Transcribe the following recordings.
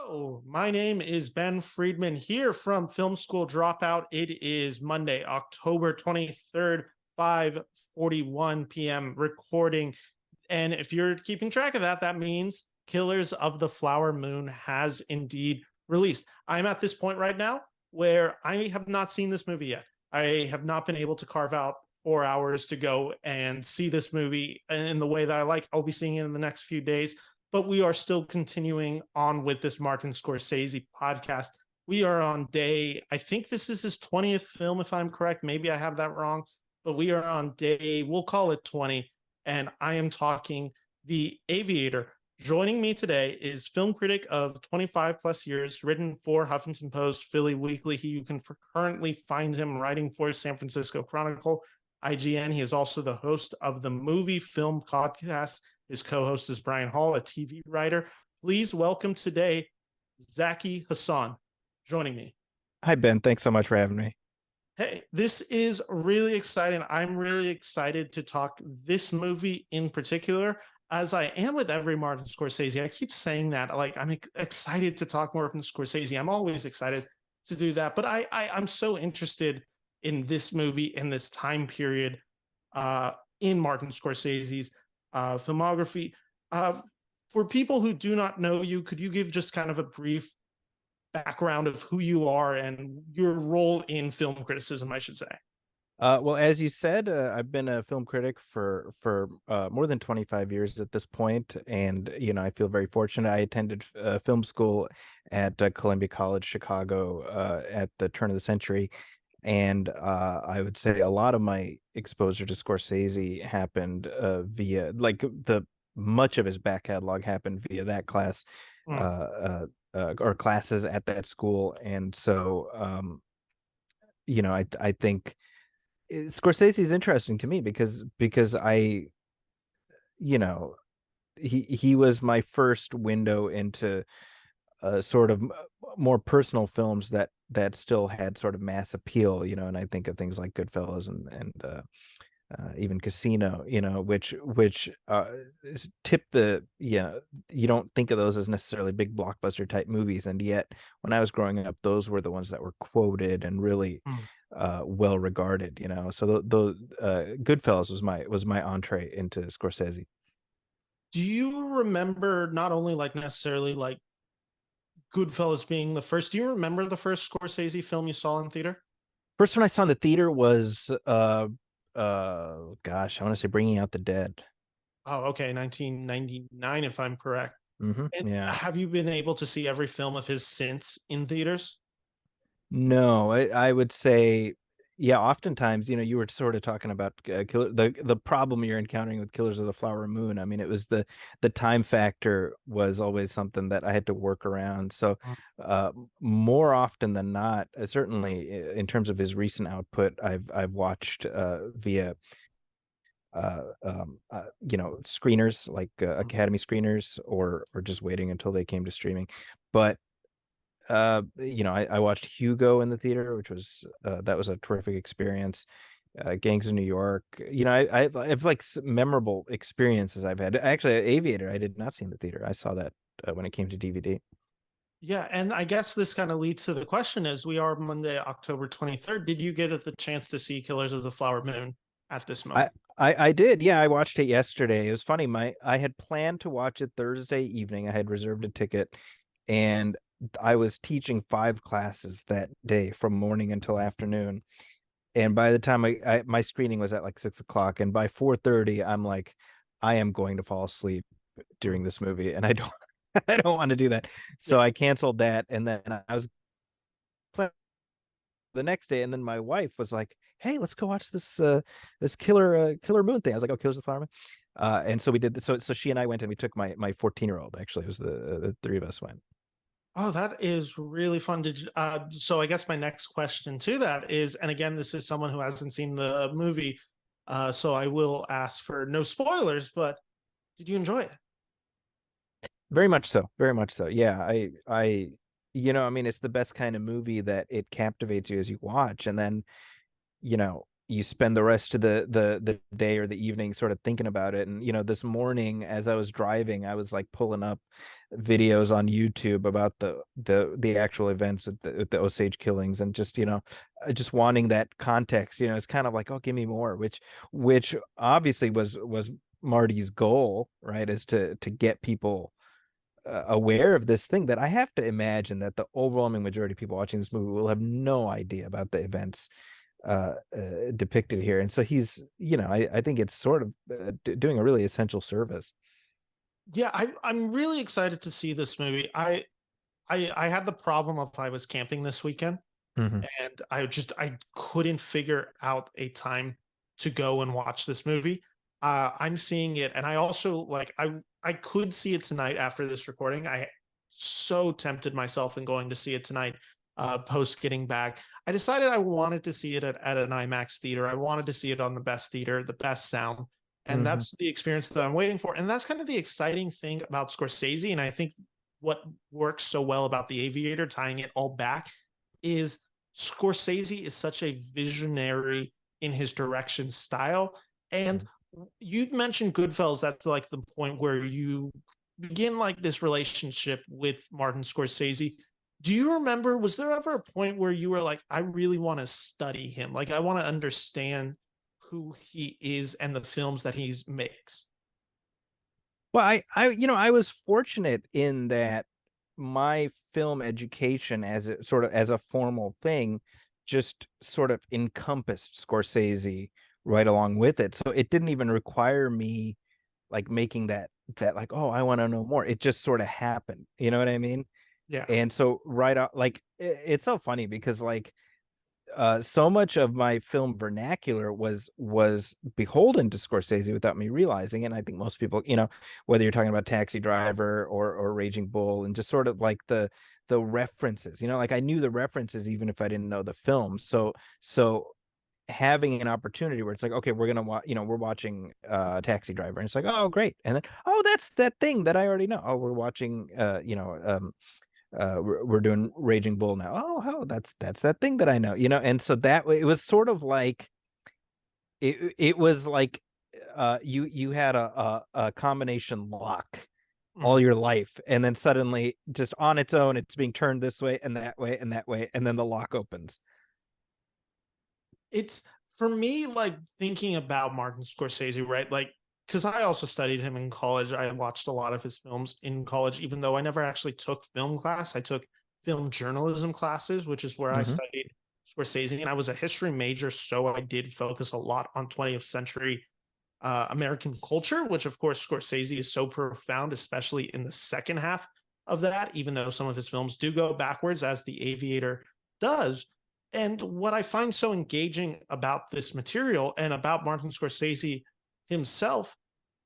Hello, my name is Ben Friedman here from Film School Dropout. It is Monday, October 23rd, 5:41 p.m. recording. And if you're keeping track of that, that means Killers of the Flower Moon has indeed released. I'm at this point right now where I have not seen this movie yet. I have not been able to carve out 4 hours to go and see this movie in the way that I like. I'll be seeing it in the next few days, but we are still continuing on with this Martin Scorsese podcast. We are on day, I think this is his 20th film, if I'm correct. Maybe I have that wrong, but we are on day, we'll call it 20. And I am talking The Aviator. Joining me today is film critic of 25 plus years, written for Huffington Post, Philly Weekly. You can currently find him writing for San Francisco Chronicle, IGN. He is also the host of the Movie Film Podcast. His co-host is Brian Hall, a TV writer. Please welcome today, Zaki Hassan, joining me. Hi, Ben. Thanks so much for having me. Hey, this is really exciting. I'm really excited to talk this movie in particular, as I am with every Martin Scorsese. I keep saying that, like, I'm excited to talk more from Scorsese. I'm always excited to do that, but I'm so interested in this movie, in this time period, in Martin Scorsese's filmography. For people who do not know you, could you give just kind of a brief background of who you are and your role in film criticism, I should say? Well, as you said, I've been a film critic for more than 25 years at this point, and I feel very fortunate. I attended film school at Columbia College, Chicago, at the turn of the century, and I would say a lot of my exposure to Scorsese happened via much of his back catalog happened via that class. Or classes at that school, and so I think Scorsese is interesting to me because I he was my first window into sort of more personal films that still had sort of mass appeal, and I think of things like Goodfellas and even Casino, which tip the, you don't think of those as necessarily big blockbuster type movies, and yet when I was growing up, those were the ones that were quoted and really well regarded. So the Goodfellas was my entree into Scorsese. Do you remember not only like necessarily like Goodfellas being the first? Do you remember the first Scorsese film you saw in theater? First one I saw in the theater was gosh, I want to say Bringing Out the Dead. Oh, okay, 1999, if I'm correct. And Yeah. have you been able to see every film of his since in theaters? No, I would say, yeah, oftentimes, you were sort of talking about the problem you're encountering with Killers of the Flower Moon. I mean, it was the time factor was always something that I had to work around. So, more often than not, certainly in terms of his recent output, I've watched via screeners like Academy screeners, or just waiting until they came to streaming. But I watched Hugo in the theater, which was that was a terrific experience. Gangs of New York. I have like memorable experiences I've had. Actually, Aviator, I did not see in the theater. I saw that when it came to DVD. Yeah, and I guess this kind of leads to the question: as we are Monday, October 23rd, did you get the chance to see Killers of the Flower Moon at this I, moment? I did. Yeah, I watched it yesterday. It was funny. I had planned to watch it Thursday evening. I had reserved a ticket, and I was teaching 5 classes that day from morning until afternoon. And by the time my screening was at like 6 o'clock, and by 4:30, I'm like, I am going to fall asleep during this movie, and I don't I don't want to do that. Yeah. So I canceled that, and then I was planning the next day, and then my wife was like, "Hey, let's go watch this Killer Moon thing." I was like, "Oh, Killers of the Flower Moon," and so we did. So she and I went, and we took my 14-year-old. Actually, it was the three of us went. Oh, that is really fun. So I guess my next question to that is, and again, this is someone who hasn't seen the movie, so I will ask for no spoilers, but did you enjoy it? Very much so. Very much so. Yeah, I mean, it's the best kind of movie that it captivates you as you watch, and then, you know, you spend the rest of the day or the evening sort of thinking about it. And this morning as I was driving, I was like pulling up videos on YouTube about the actual events at the Osage killings, and just wanting that context. It's kind of like, oh, give me more, which obviously was Marty's goal, right? Is to get people aware of this thing that I have to imagine that the overwhelming majority of people watching this movie will have no idea about the events depicted here. And so he's, I think it's sort of doing a really essential service. Yeah, I'm really excited to see this movie. I had the problem of I was camping this weekend, Mhm. and I couldn't figure out a time to go and watch this movie. I'm seeing it, and I also like I could see it tonight after this recording. I so tempted myself in going to see it tonight, post getting back. I decided I wanted to see it at an IMAX theater. I wanted to see it on the best theater, the best sound. And Mhm. that's the experience that I'm waiting for. And that's kind of the exciting thing about Scorsese. And I think what works so well about The Aviator, tying it all back, is Scorsese is such a visionary in his direction style. And you mentioned Goodfellas. That's like the point where you begin like this relationship with Martin Scorsese. Do you remember, was there ever a point where you were like, I really want to study him? Like, I want to understand who he is and the films that he makes? Well, I was fortunate in that my film education as a formal thing just sort of encompassed Scorsese right along with it. So it didn't even require me like making that like, oh, I want to know more. It just sort of happened. You know what I mean? Yeah. And so right out, like it's so funny because like so much of my film vernacular was beholden to Scorsese without me realizing it. And I think most people, whether you're talking about Taxi Driver or Raging Bull, and just sort of like the references, like I knew the references even if I didn't know the film. So having an opportunity where it's like, okay, we're gonna watch, we're watching Taxi Driver, and it's like, oh, great, and then, oh, that's that thing that I already know. Oh, we're watching we're doing Raging Bull now. Oh, that's that thing that I know, and so that way it was sort of like it was like you had a combination lock all Mhm. your life, and then suddenly just on its own it's being turned this way and that way and that way, and then the lock opens. It's for me, like thinking about Martin Scorsese, right? Like, because I also studied him in college. I watched a lot of his films in college, even though I never actually took film class. I took film journalism classes, which is where I Hmm. studied Scorsese. And I was a history major, so I did focus a lot on 20th century American culture, which of course Scorsese is so profound, especially in the second half of that, even though some of his films do go backwards, as The Aviator does. And what I find so engaging about this material and about Martin Scorsese himself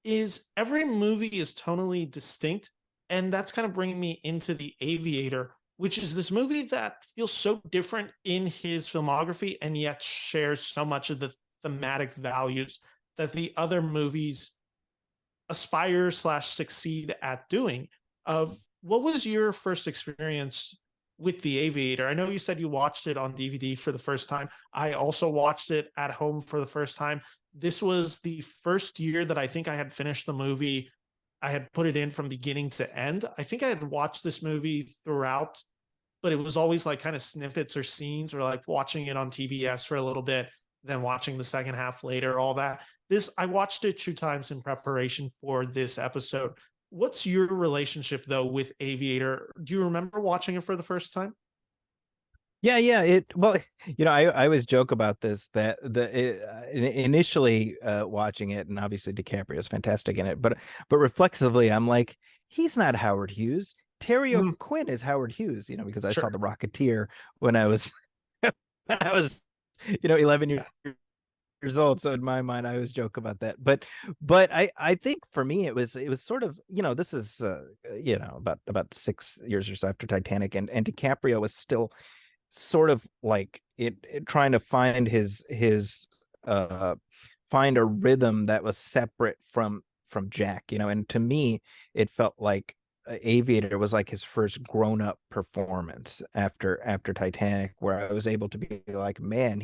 is every movie is tonally distinct. And that's kind of bringing me into The Aviator, which is this movie that feels so different in his filmography and yet shares so much of the thematic values that the other movies aspire slash succeed at doing. Of what was your first experience with The Aviator? I know you said you watched it on DVD for the first time. I also watched it at home for the first time. This was the first year that I think I had finished the movie. I had put it in from beginning to end. I think I had watched this movie throughout, but it was always like kind of snippets or scenes, or like watching it on TBS for a little bit, then watching the second half later, all that. This, I watched it 2 times in preparation for this episode. What's your relationship though with Aviator? Do you remember watching it for the first time? Yeah, well, I always joke about this that initially watching it, and obviously DiCaprio is fantastic in it, but reflexively I'm like, he's not Howard Hughes. Terry Mm, O'Quinn is Howard Hughes, because I saw sure. The Rocketeer when I was when I was 11 Yeah. years old. So in my mind, I always joke about that. But I think for me it was sort of, this is about 6 years or so after Titanic, and DiCaprio was still sort of like it trying to find his uh find a rhythm that was separate from Jack, and to me it felt like Aviator was like his first grown-up performance after Titanic, where I was able to be like, man,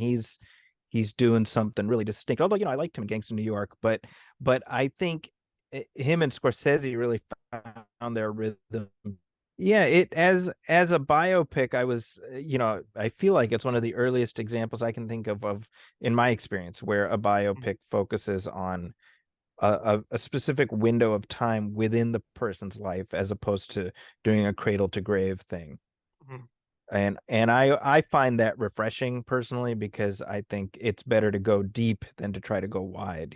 he's doing something really distinct. Although, I liked him in Gangs of New York, but I think him and Scorsese really found their rhythm. Yeah, it as a biopic, I feel like it's one of the earliest examples I can think of in my experience where a biopic focuses on a specific window of time within the person's life as opposed to doing a cradle to grave thing. Mhm. And I find that refreshing personally, because I think it's better to go deep than to try to go wide.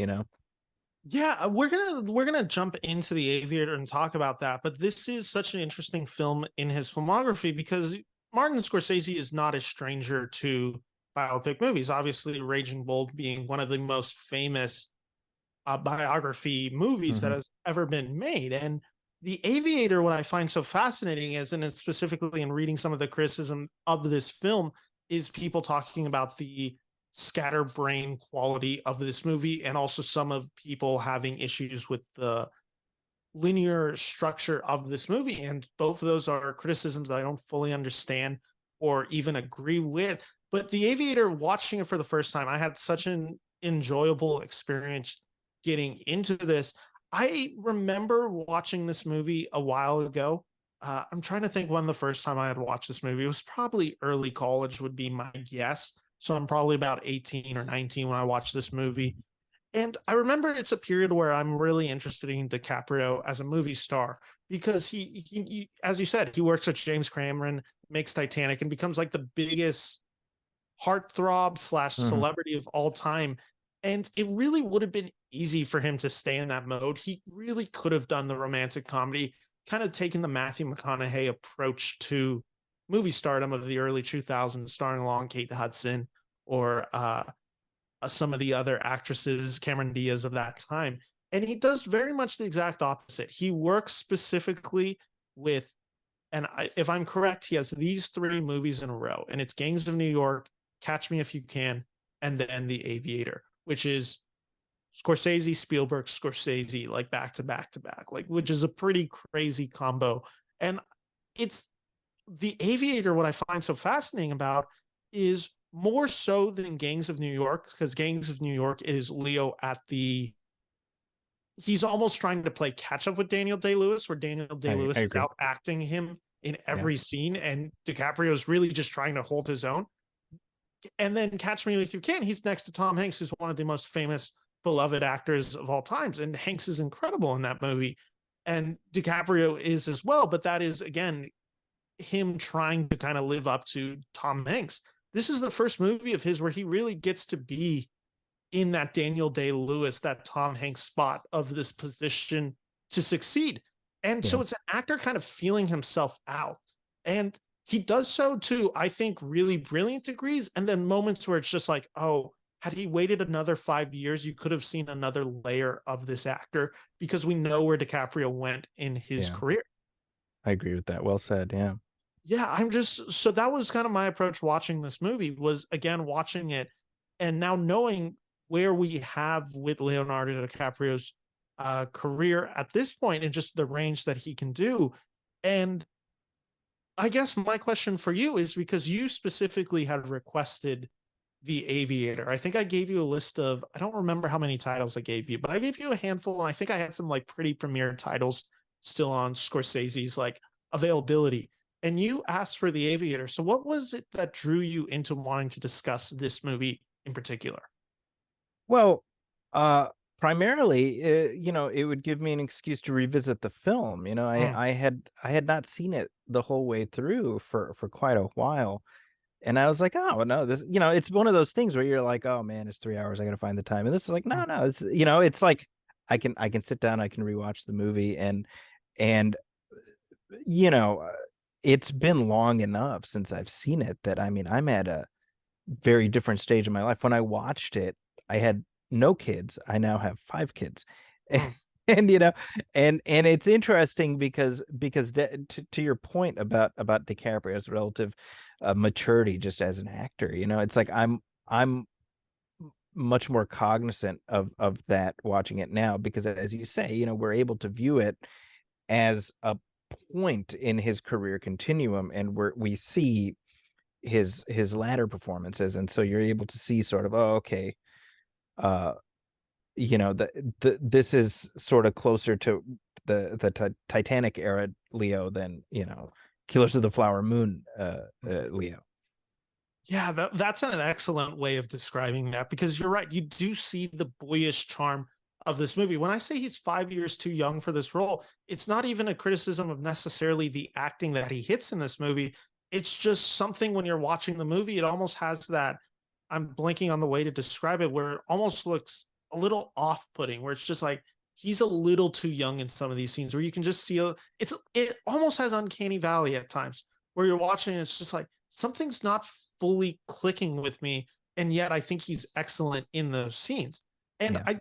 Yeah, we're gonna jump into the Aviator and talk about that, but this is such an interesting film in his filmography because Martin Scorsese is not a stranger to biopic movies. Obviously, Raging Bull being one of the most famous biography movies that Hmm. has ever been made, and the Aviator. What I find so fascinating is, and it's specifically in reading some of the criticism of this film, is people talking about the scatterbrain quality of this movie and also some of people having issues with the linear structure of this movie, and both of those are criticisms that I don't fully understand or even agree with. But the Aviator, watching it for the first time, I had such an enjoyable experience getting into this. I remember watching this movie a while ago. I'm trying to think when the first time I had watched this movie. It was probably early college, would be my guess. So I'm probably about 18 or 19 when I watched this movie. And I remember it's a period where I'm really interested in DiCaprio as a movie star because as you said, he works with James Cameron, makes Titanic, and becomes like the biggest heartthrob slash Hmm. celebrity of all time. And it really would have been easy for him to stay in that mode. He really could have done the romantic comedy, kind of taken the Matthew McConaughey approach to movie stardom of the early 2000s, starring along Kate Hudson or some of the other actresses, Cameron Diaz of that time. And he does very much the exact opposite. He works specifically with, if I'm correct, he has these three movies in a row, and it's Gangs of New York, Catch Me If You Can, and then The Aviator, which is Scorsese, Spielberg, Scorsese, like back to back to back, like, which is a pretty crazy combo. And it's The Aviator, what I find so fascinating about is more so than Gangs of New York, because Gangs of New York is Leo at the he's almost trying to play catch up with Daniel Day Lewis, where Daniel Day I Lewis is agree. out acting him in Yeah. every scene, and DiCaprio is really just trying to hold his own. And then Catch Me If You Can, he's next to Tom Hanks, who's one of the most famous, beloved actors of all times, and Hanks is incredible in that movie, and DiCaprio is as well. But that is again him trying to kind of live up to Tom Hanks. This is the first movie of his where he really gets to be in that Daniel Day Lewis, that Tom Hanks spot of this position to succeed. And Yeah. so it's an actor kind of feeling himself out. And he does so to, I think, really brilliant degrees. And then moments where it's just like, oh, had he waited another 5 years, you could have seen another layer of this actor because we know where DiCaprio went in his Yeah. career. I agree with that. Well said. Yeah. Yeah, I'm just so that was kind of my approach watching this movie was again watching it and now knowing where we have with Leonardo DiCaprio's career at this point and just the range that he can do. And I guess my question for you is because you specifically had requested The Aviator. I think I gave you a list of, I don't remember how many titles I gave you, but I gave you a handful. And I think I had some like pretty premier titles still on Scorsese's like availability. And you asked for The Aviator. So what was it that drew you into wanting to discuss this movie in particular? Well, uh, primarily, it would give me an excuse to revisit the film. Mm, I had not seen it the whole way through for quite a while, and I was like, oh no, this, it's one of those things where you're like, oh man, it's 3 hours, I gotta find the time, and this is like, mm, no, no, it's like I can sit down, I can rewatch the movie, and you know, uh, it's been long enough since I've seen it that I mean, I'm at a very different stage in my life. When I watched it, I had no kids. I now have five kids. mm, And and it's interesting because to your point about DiCaprio's relative maturity just as an actor, it's like I'm much more cognizant of that watching it now because as you say, we're able to view it as a point in his career continuum, and we see his latter performances, and so you're able to see sort of, oh, okay, uh this is sort of closer to the Titanic era Leo than Killers of the Flower Moon Leo. Yeah, that's an excellent way of describing that, because you're right. You do see the boyish charm of this movie. When I say he's 5 years too young for this role, it's not even a criticism of necessarily the acting that he hits in this movie. It's just something when you're watching the movie, it almost has that, I'm blanking on the way to describe it, where it almost looks a little off putting, where it's just like he's a little too young in some of these scenes where you can just see it almost has uncanny valley at times where you're watching and it's just like something's not fully clicking with me. And yet I think he's excellent in those scenes. And Yeah.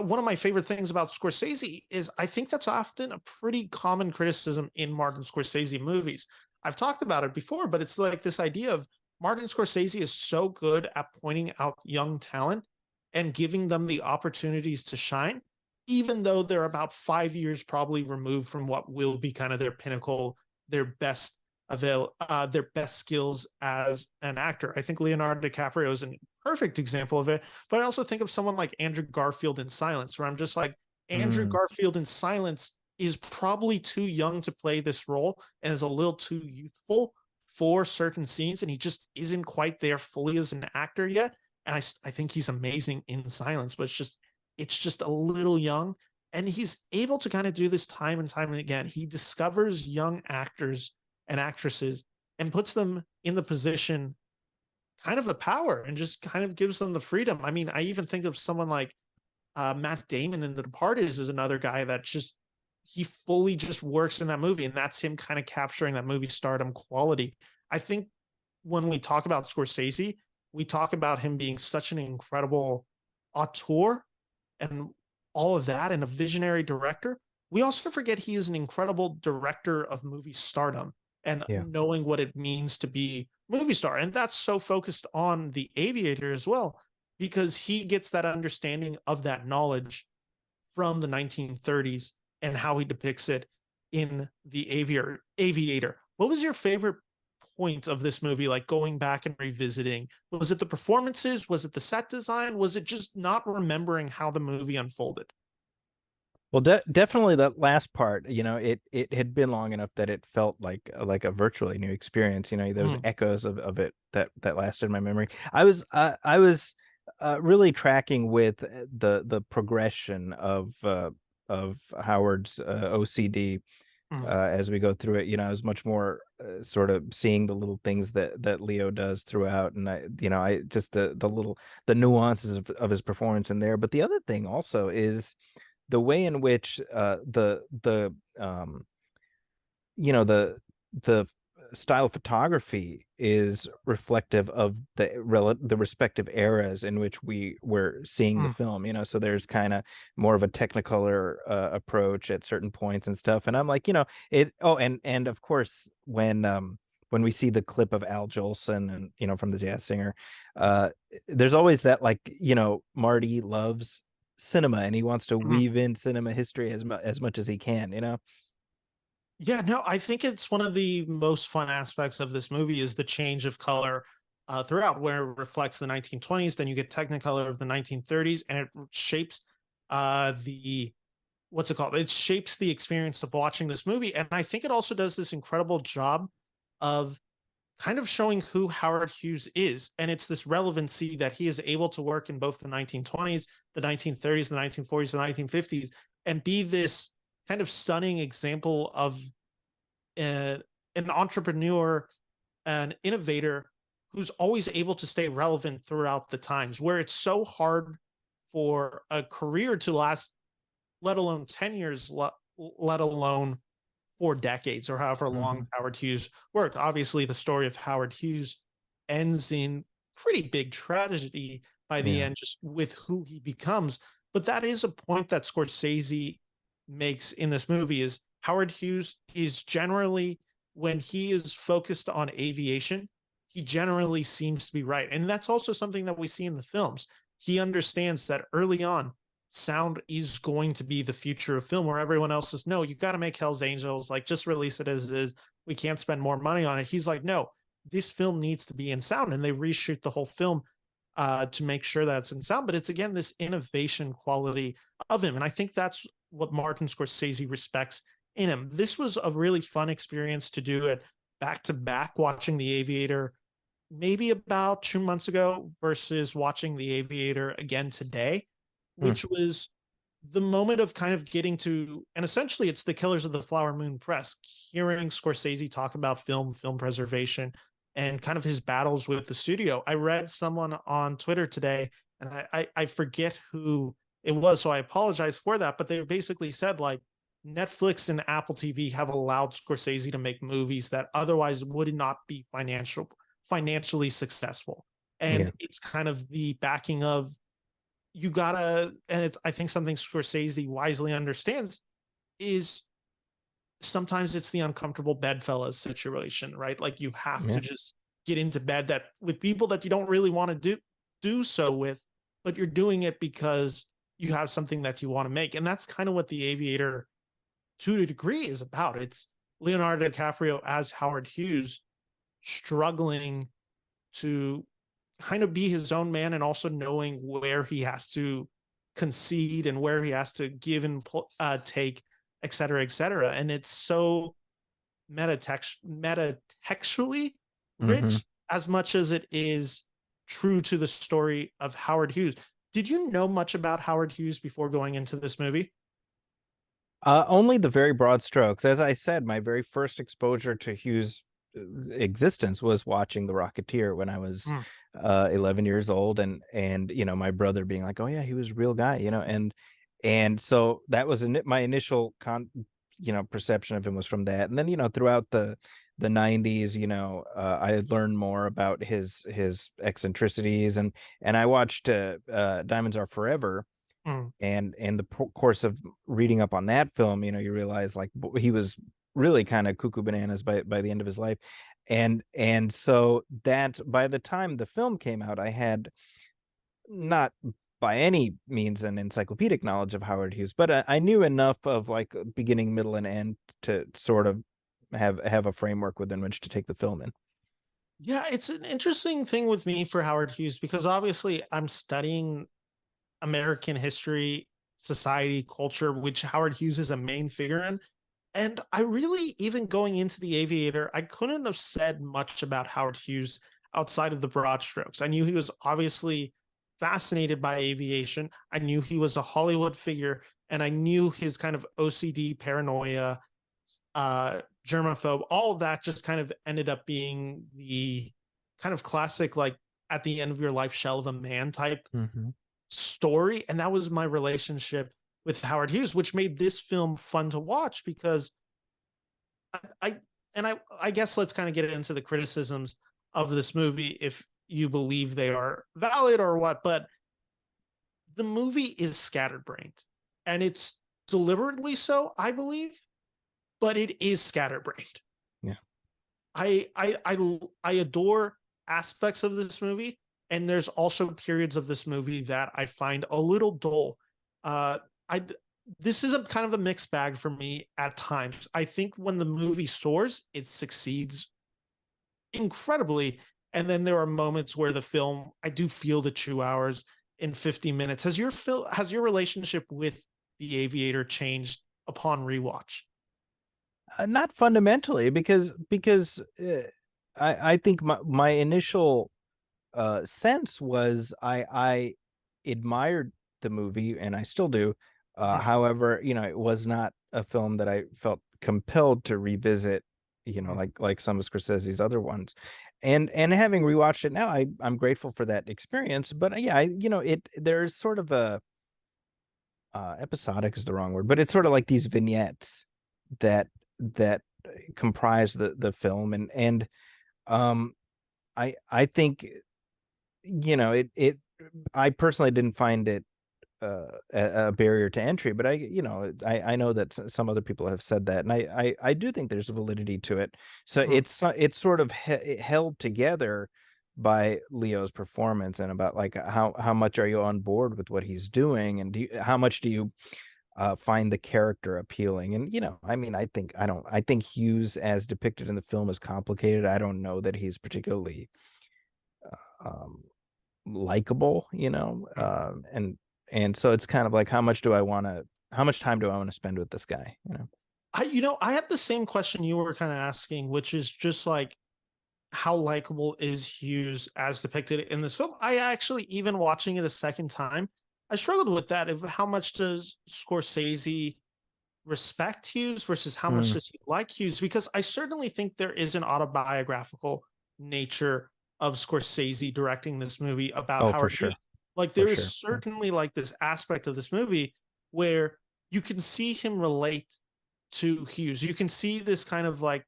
one of my favorite things about Scorsese is I think that's often a pretty common criticism in Martin Scorsese movies. I've talked about it before, but it's like this idea of Martin Scorsese is so good at pointing out young talent and giving them the opportunities to shine, even though they're about 5 years probably removed from what will be kind of their pinnacle, their best their best skills as an actor. I think Leonardo DiCaprio is a perfect example of it, but I also think of someone like Andrew Garfield in Silence, where I'm just like, Andrew Mm, Garfield in Silence is probably too young to play this role and is a little too youthful for certain scenes, and he just isn't quite there fully as an actor yet. And I think he's amazing in Silence, but it's just a little young, and he's able to kind of do this time and time and again. He discovers young actors and actresses and puts them in the position kind of a power and just kind of gives them the freedom. I mean, I even think of someone like Matt Damon in The Departed is another guy that just he fully just works in that movie, and that's him kind of capturing that movie stardom quality. I think when we talk about Scorsese, we talk about him being such an incredible auteur and all of that, and a visionary director. We also forget he is an incredible director of movie stardom and yeah. knowing what it means to be movie star. And that's so focused on The Aviator as well, because he gets that understanding of that knowledge from the 1930s and how he depicts it in The Aviator. What was your favorite point of this movie, like going back and revisiting? Was it the performances? Was it the set design? Was it just not remembering how the movie unfolded? Well, definitely that last part, it had been long enough that it felt like a virtually new experience. There was Mm, echoes of it that lasted in my memory. I was really tracking with the progression of Howard's OCD mm. as we go through it. I was much more sort of seeing the little things that Leo does throughout, and I just the nuances of his performance in there. But the other thing also is the way in which the style of photography is reflective of the respective eras in which we were seeing the Mm. film. So there's kind of more of a technicolor approach at certain points and stuff, and I'm like, it. Oh, and of course when we see the clip of Al Jolson and from the Jazz Singer, uh there's always that, like, Marty loves cinema and he wants to Mm. weave in cinema history as much as he can. Yeah, no, I think it's one of the most fun aspects of this movie is the change of color throughout, where it reflects the 1920s. Then you get Technicolor of the 1930s, and it shapes the what's it called? It shapes the experience of watching this movie, and I think it also does this incredible job of kind of showing who Howard Hughes is, and it's this relevancy that he is able to work in both the 1920s, the 1930s, the 1940s, the 1950s, and be this kind of stunning example of uh, an entrepreneur, an innovator who's always able to stay relevant throughout the times, where it's so hard for a career to last, let alone 10 years, let alone 4 decades or however long Hmm. Howard Hughes worked. Obviously, the story of Howard Hughes ends in pretty big tragedy by the Yeah. end, just with who he becomes. But that is a point that Scorsese makes in this movie is Howard Hughes is generally, when he is focused on aviation, he generally seems to be right. And that's also something that we see in the films. He understands that early on, sound is going to be the future of film, where everyone else is, no, you got to make Hell's Angels, like just release it as is. We can't spend more money on it. He's like, no, this film needs to be in sound, and they reshoot the whole film to make sure that it's in sound. But it's again this innovation quality of him, and I think that's what Martin Scorsese respects in him. This was a really fun experience to do it back to back, watching The Aviator maybe about 2 months ago versus watching The Aviator again today, Hmm. which was the moment of kind of getting to, and essentially it's the Killers of the Flower Moon press, hearing Scorsese talk about film preservation, and kind of his battles with the studio. I read someone on Twitter today, and I forget who it was, so I apologize for that. But they basically said like Netflix and Apple TV have allowed Scorsese to make movies that otherwise would not be financially successful. Yeah. And it's kind of the backing of, you gotta, and it's, I think something Scorsese wisely understands is sometimes it's the uncomfortable bedfellows situation, right? Like you have Yeah. to just get into bed that with people that you don't really want to do so with, but you're doing it because you have something that you want to make. And that's kind of what The Aviator to a degree is about. It's Leonardo DiCaprio as Howard Hughes struggling to kind of be his own man, and also knowing where he has to concede and where he has to give and take, et cetera, et cetera. And it's so metatextually Hmm. rich as much as it is true to the story of Howard Hughes. Did you know much about Howard Hughes before going into this movie? Only the very broad strokes. As I said, my very first exposure to Hughes' existence was watching The Rocketeer when I was Mm. 11 years old, and my brother being like, "Oh yeah, he was a real guy," and so that was my initial perception of him was from that, and then throughout the 90s, I learned more about his eccentricities, and I watched Diamonds Are Forever, Mm. and in the course of reading up on that film, you realize like he was really kind of cuckoo bananas by the end of his life, and so that by the time the film came out, I had not by any means an encyclopedic knowledge of Howard Hughes, but I knew enough of like beginning, middle, and end to sort of have a framework within which to take the film in. Yeah, it's an interesting thing with me for Howard Hughes because obviously I'm studying American history, society, culture, which Howard Hughes is a main figure in. And I really, even going into The Aviator, I couldn't have said much about Howard Hughes outside of the broad strokes. I knew he was obviously fascinated by aviation. I knew he was a Hollywood figure, and I knew his kind of OCD, paranoia, germaphobe, all of that just kind of ended up being the kind of classic, like at the end of your life, shell of a man type Hmm. story. And that was my relationship with Howard Hughes, which made this film fun to watch because I and I guess let's kind of get into the criticisms of this movie if you believe they are valid or what, but the movie is scatterbrained, and it's deliberately so, I believe, but it is scatterbrained. Yeah. I adore aspects of this movie, and there's also periods of this movie that I find a little dull. Uh, I This is a kind of a mixed bag for me at times. I think when the movie soars, it succeeds incredibly, and then there are moments where the film, I do feel the 2 hours in 50 minutes. Has your relationship with The Aviator changed upon rewatch? Not fundamentally, because I think my initial sense was I admired the movie, and I still do. Mm. However, it was not a film that I felt compelled to revisit, Mm. like some of Scorsese's other ones. And having rewatched it now, I'm grateful for that experience. But yeah, there's sort of a episodic is the wrong word, but it's sort of like these vignettes that comprise the film, and um I think it I personally didn't find it a barrier to entry, but I know that some other people have said that, and I do think there's validity to it. So Mm. it's sort of held together by Leo's performance, and about like how much are you on board with what he's doing, and how much do you find the character appealing. And I mean, I think Hughes, as depicted in the film, is complicated. I don't know that he's particularly um, likable, and so it's kind of like, how much time do I want to spend with this guy? I had the same question you were kind of asking, which is just like, how likable is Hughes as depicted in this film? I actually, even watching it a second time, I struggled with that. Of how much does Scorsese respect Hughes versus how much Mm. does he like Hughes? Because I certainly think there is an autobiographical nature of Scorsese directing this movie about Oh, for Howard Hughes. sure, Like for there is sure. Yeah. certainly like this aspect of this movie where you can see him relate to Hughes. You can see this kind of like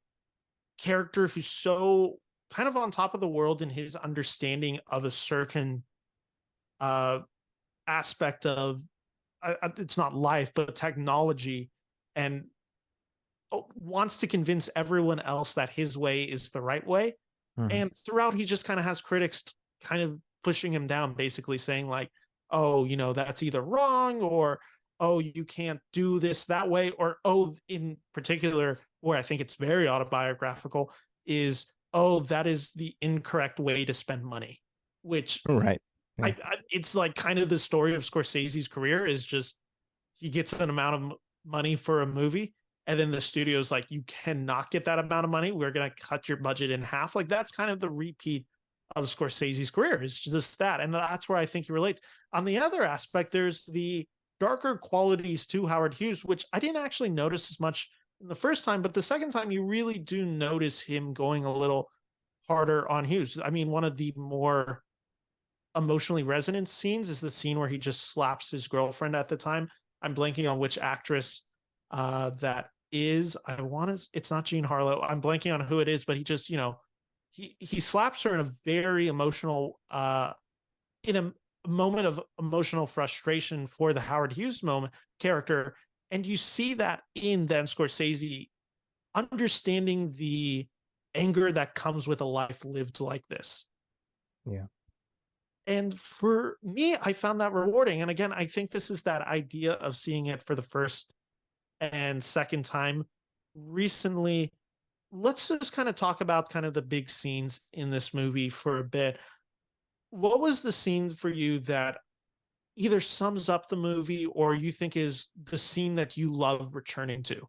character who's so kind of on top of the world in his understanding of a certain uh aspect of it's not life but technology, and wants to convince everyone else that his way is the right way. Mhm. And throughout he just kind of has critics kind of pushing him down, basically saying like, oh, that's either wrong, or oh, you can't do this that way, or oh, in particular where I think it's very autobiographical is, oh, that is the incorrect way to spend money, which Right. Yeah. it's like kind of the story of Scorsese's career is just he gets an amount of money for a movie, and then the studio's like, you cannot get that amount of money, we're going to cut your budget in half. Like that's kind of the repeat of Scorsese's career, is just that. And that's where I think he relates. On the other aspect, there's the darker qualities to Howard Hughes, which I didn't actually notice as much in the first time, but the second time you really do notice him going a little harder on Hughes. I mean, one of the more emotionally resonant scenes is the scene where he just slaps his girlfriend at the time. I'm blanking on which actress that is. It's not Jean Harlow. I'm blanking on who it is, but he just, he slaps her in a very emotional in a moment of emotional frustration for the Howard Hughes moment character. And you see that in then Scorsese understanding the anger that comes with a life lived like this. Yeah. And for me, I found that rewarding. And again, I think this is that idea of seeing it for the first and second time recently. Let's just kind of talk about kind of the big scenes in this movie for a bit. What was the scene for you that either sums up the movie or you think is the scene that you love returning to?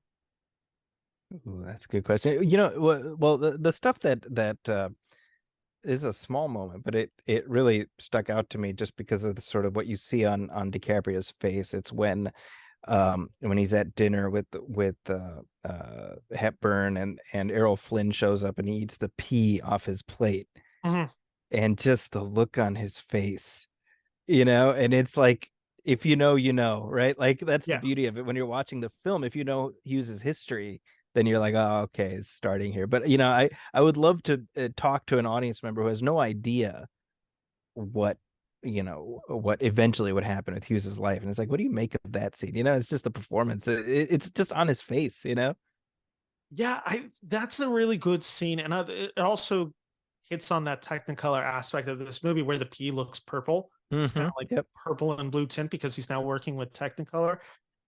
Ooh, that's a good question. Well, the stuff that is a small moment, but it really stuck out to me just because of the sort of what you see on DiCaprio's face. It's when he's at dinner with Hepburn, and Errol Flynn shows up and he eats the pea off his plate, Mhm. and just the look on his face, and it's like, if right? Like that's the Yeah. beauty of it when you're watching the film. If Hughes's history, then you're like, oh, okay, it's starting here. But I would love to talk to an audience member who has no idea what what eventually would happen with Hughes's life, and it's like, what do you make of that scene? It's just the performance. It's just on his face. Yeah, I that's a really good scene, and it also hits on that Technicolor aspect of this movie where the pea looks purple. It's kind of like Yep. purple and blue tint because he's now working with Technicolor,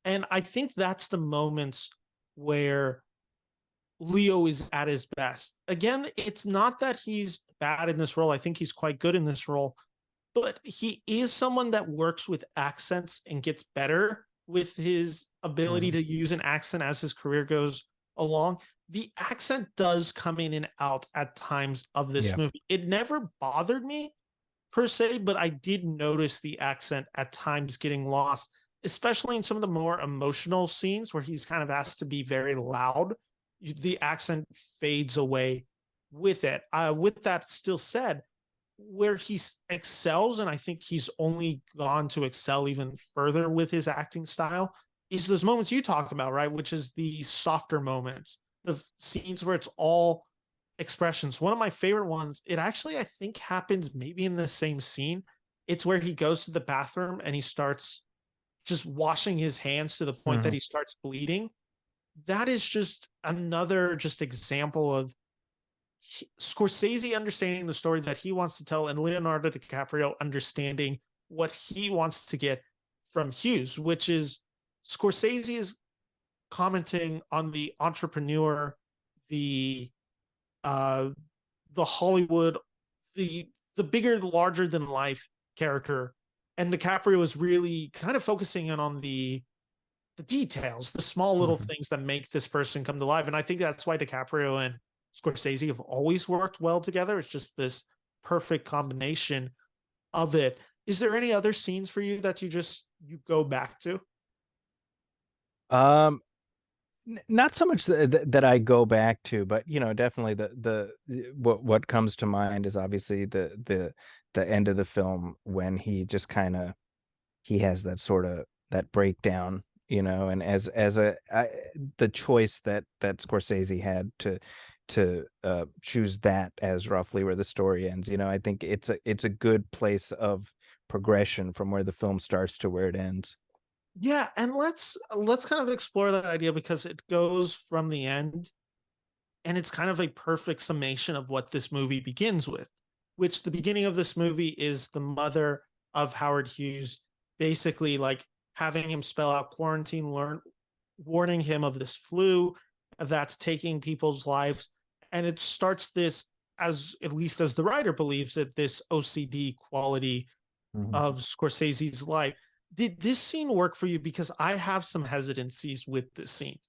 and I think that's the moments where Leo is at his best. Again, it's not that he's bad in this role. I think he's quite good in this role, but he is someone that works with accents and gets better with his ability Mhm. to use an accent as his career goes along. The accent does come in and out at times of this Yeah. movie. It never bothered me per se, but I did notice the accent at times getting lost, especially in some of the more emotional scenes where he's kind of asked to be very loud. The accent fades away with it. With that still said, where he excels, and I think he's only gone to excel even further with his acting style, is those moments you talk about, right? Which is the softer moments, the scenes where it's all expressions. One of my favorite ones, it actually, I think, happens maybe in the same scene. It's where he goes to the bathroom and he starts just washing his hands to the point that Mhm. he starts bleeding. That is just another just example of Scorsese understanding the story that he wants to tell, and Leonardo DiCaprio understanding what he wants to get from Hughes, which is Scorsese is commenting on the entrepreneur, the uh the Hollywood, the bigger, larger than life character, and DiCaprio is really kind of focusing in on the details, the small little Mhm. things that make this person come to life. And I think that's why DiCaprio and Scorsese have always worked well together. It's just this perfect combination of it. Is there any other scenes for you that you go back to? Um, Not so much that I go back to, but definitely what comes to mind is obviously the end of the film when he just kind of he has that sort of that breakdown, and the choice that Scorsese had to choose that as roughly where the story ends. I think it's a good place of progression from where the film starts to where it ends. Yeah, and let's kind of explore that idea because it goes from the end and it's kind of a perfect summation of what this movie begins with, which the beginning of this movie is the mother of Howard Hughes basically like having him spell out quarantine, warning him of this flu that's taking people's lives. And it starts this, as at least as the writer believes it, this OCD quality Mhm. of Scorsese's life. Did this scene work for you? Because I have some hesitancies with this scene.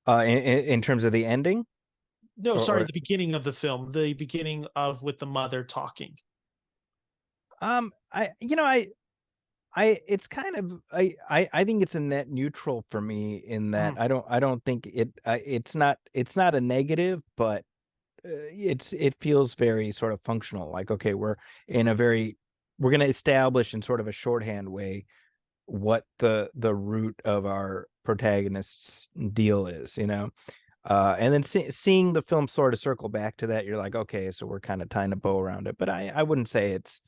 In terms of the ending, No, sorry, or the beginning of the film, the beginning of with the mother talking. it's kind of I think it's a net neutral for me in that Mm. I don't think it's not a negative, but it feels very sort of functional. Like, okay, we're going to establish in sort of a shorthand way what the root of our protagonist's deal is, and then seeing the film sort of circle back to that, you're like, okay, so we're kind of tying a bow around it. But I wouldn't say it's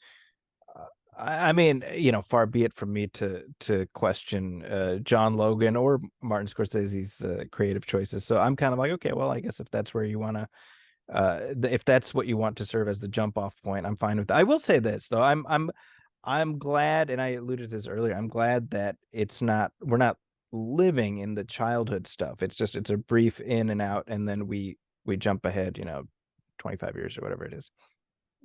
I mean, far be it from me to question John Logan or Martin Scorsese's creative choices. So I'm kind of like, okay, well, I guess if that's where you want to, if that's what you want to serve as the jump off point, I'm fine with that. I will say this though, I'm glad, and I alluded to this earlier. I'm glad that we're not living in the childhood stuff. It's a brief in and out, and then we jump ahead, 25 years or whatever it is.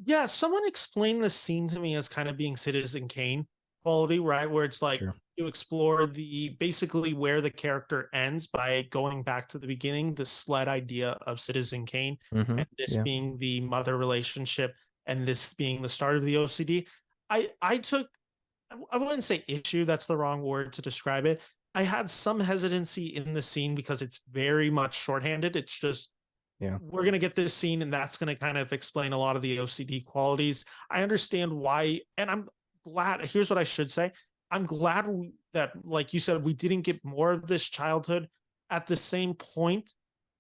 Yeah, someone explained the scene to me as kind of being Citizen Kane quality, right? Where it's like Sure. you explore the basically where the character ends by going back to the beginning, the sled idea of Citizen Kane, Mm-hmm. and this Yeah. being the mother relationship, and this being the start of the OCD. I took I wouldn't say issue, that's the wrong word to describe it. I had some hesitancy in the scene because it's very much shorthanded. It's just Yeah. we're going to get this scene and that's going to kind of explain a lot of the OCD qualities. I understand why, and I'm glad. Here's what I should say. I'm glad that, like you said, we didn't get more of this childhood. At the same point,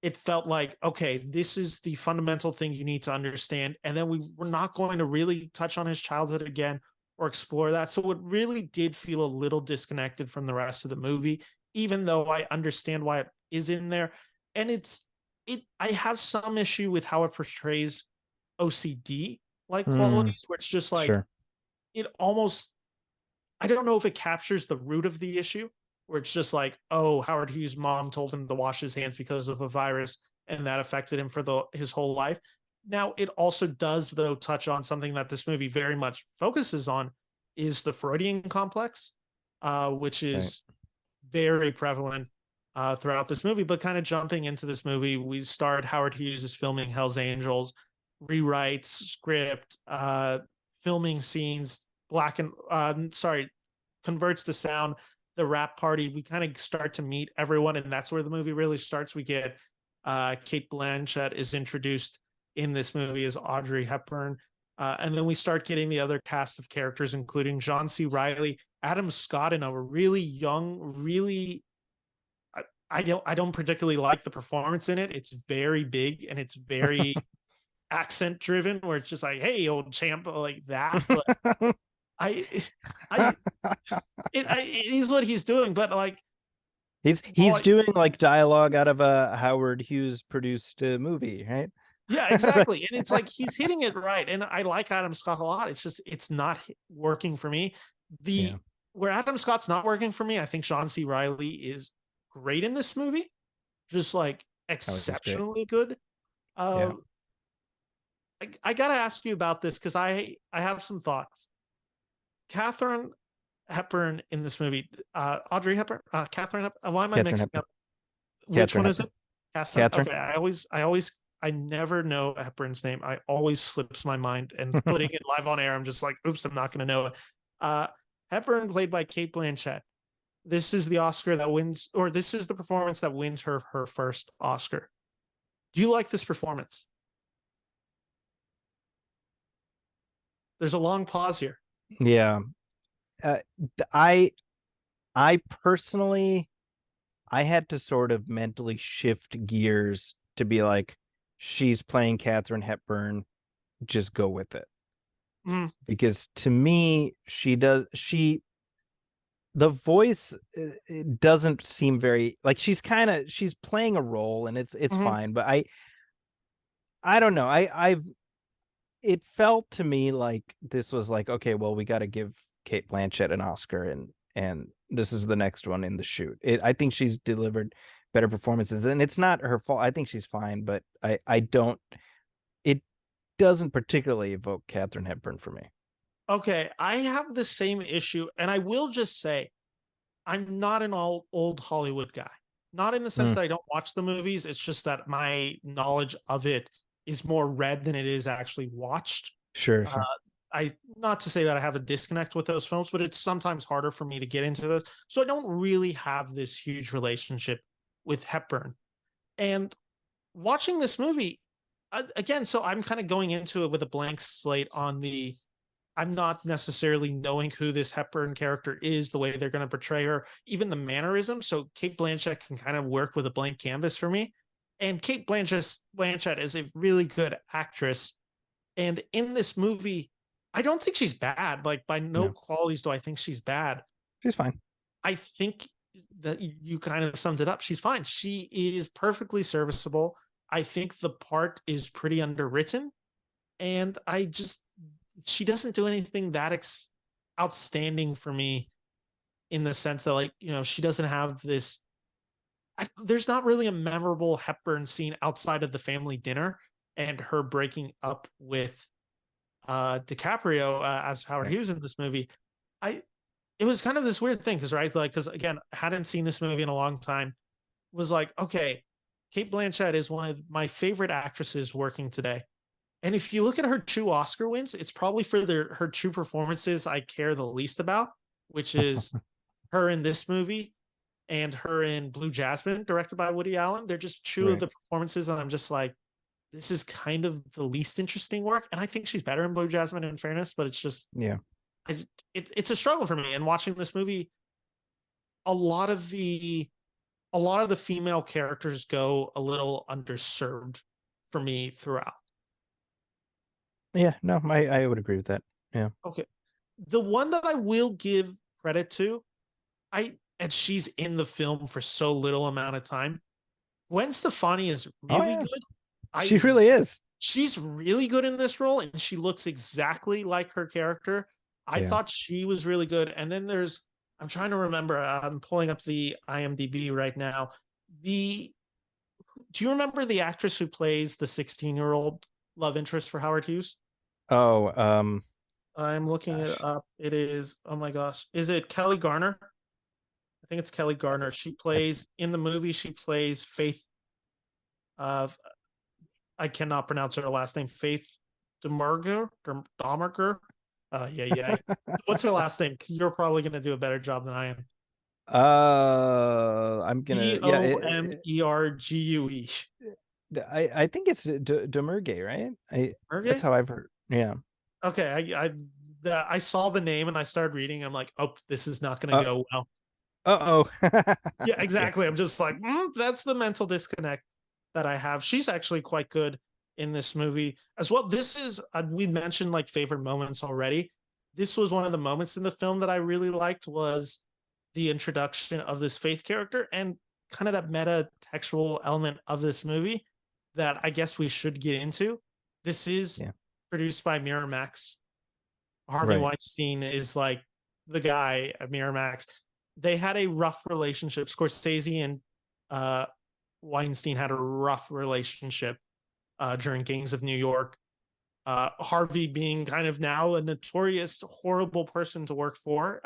it felt like, okay, this is the fundamental thing you need to understand. And then we're not going to really touch on his childhood again or explore that. So it really did feel a little disconnected from the rest of the movie, even though I understand why it is in there. And I have some issue with how it portrays OCD like Mm, qualities where it's just like sure. it almost I don't know if it captures the root of the issue where it's just like, oh, Howard Hughes' mom told him to wash his hands because of a virus and that affected him for his whole life. Now, it also does though touch on something that this movie very much focuses on is the Freudian complex, which Right. is very prevalent throughout this movie. But kind of jumping into this movie, we start Howard Hughes is filming Hell's Angels, rewrites script, filming scenes, black and sorry, converts to sound. The rap party, we kind of start to meet everyone, and that's where the movie really starts. We get Kate Blanchett is introduced in this movie as Audrey Hepburn. And then we start getting the other cast of characters, including John C. Riley, Adam Scott, and a really young, really I don't particularly like the performance in it. It's very big and it's very accent driven, where it's just like, "Hey, old champ," like that. But I, I, it is what he's doing. But like, He's doing like dialogue out of a Howard Hughes produced movie, right? yeah, exactly. And it's like he's hitting it right. And I like Adam Scott a lot. It's just it's not working for me. The Yeah. where Adam Scott's not working for me, I think John C. Reilly is great in this movie, just like Oh, he's great. exceptionally good. Yeah. Uh, I gotta ask you about this because I have some thoughts. Catherine Hepburn in this movie, Audrey Hepburn, Catherine Hepburn. Why am I Catherine mixing Hepburn. up? Which Catherine one is Hepburn. it? Catherine. Catherine. Okay, I never know Hepburn's name. I always slips my mind, and putting it live on air, I'm just like, oops, I'm not going to know it. Uh, Hepburn, played by Kate Blanchett. This is the Oscar that wins, or this is the performance that wins her first Oscar. Do you like this performance? There's a long pause here. Yeah. Uh, I I personally I had to sort of mentally shift gears to be like, she's playing Katharine Hepburn, just go with it. Because to me, the voice it doesn't seem very like she's playing a role and it's fine, but I don't know. It felt to me like this was like, okay, well, we got to give Kate Blanchett an Oscar, and this is the next one in the shoot. I think she's delivered better performances, and it's not her fault. I think she's fine, but I don't. It doesn't particularly evoke Katharine Hepburn for me. Okay, I have the same issue, and I will just say, I'm not an old Hollywood guy. Not in the sense Mm, that I don't watch the movies. It's just that my knowledge of it is more read than it is actually watched. sure, Uh, sure. I not to say that I have a disconnect with those films, but it's sometimes harder for me to get into those. So I don't really have this huge relationship with Hepburn. And watching this movie again, so I'm kind of going into it with a blank slate on the I'm not necessarily knowing who this Hepburn character is, the way they're going to portray her, even the mannerism. So Kate Blanchett can kind of work with a blank canvas for me. And Kate Blanchett is a really good actress. And in this movie, I don't think she's bad. Like, by no No, qualities do I think she's bad. she's fine. I think that you kind of summed it up. She's fine. She is perfectly serviceable. I think the part is pretty underwritten. And she doesn't do anything that outstanding for me, in the sense that, like, she doesn't have this. There's not really a memorable Hepburn scene outside of the family dinner and her breaking up with DiCaprio as Howard Right. Hughes in this movie. I It was kind of this weird thing because, right, like, because again, hadn't seen this movie in a long time. Was like, okay, Kate Blanchett is one of my favorite actresses working today. And if you look at her two Oscar wins, it's probably for her two performances I care the least about, which is her in this movie and her in Blue Jasmine, directed by Woody Allen. They're just two of Right. the performances, and I'm just like, this is kind of the least interesting work. And I think she's better in Blue Jasmine, in fairness, but it's just, Yeah. it's a struggle for me. And watching this movie, a lot of the a lot of the female characters go a little underserved for me throughout. Yeah. No, I would agree with that. Yeah. Okay. The one that I will give credit to, and she's in the film for so little amount of time. Gwen Stefani is Oh really yeah. good. She I really is. She's really good in this role, and she looks exactly like her character. I Yeah. thought she was really good. And then I'm trying to remember. I'm pulling up the IMDb right now. The Do you remember the actress who plays the 16-year-old love interest for Howard Hughes? Oh, I'm looking it gosh. up. It is, oh my gosh. Is it Kelly Garner? I think it's Kelly Garner. She I, plays in the movie, she plays Faith of I cannot pronounce her last name. Faith Domerger. Yeah. What's her last name? You're probably gonna do a better job than I am. I'm D gonna yeah. O M E R G U E. I think it's Demerge, right? That's Okay. how I've heard. Yeah. Okay. I saw the name and I started reading. I'm like, oh, this is not gonna Uh go well. oh. Yeah, Yeah. exactly. I'm just like, that's the mental disconnect that I have. She's actually quite good in this movie as well. This is, we mentioned like favorite moments already. This was one of the moments in the film that I really liked, was the introduction of this Faith character and kind of that meta textual element of this movie that I guess we should get into. This is Yeah. produced by Miramax. Harvey Right. Weinstein is like the guy at Miramax, they had a rough relationship. Scorsese and Weinstein had a rough relationship during Gangs of New York. Harvey being kind of now a notorious, horrible person to work for.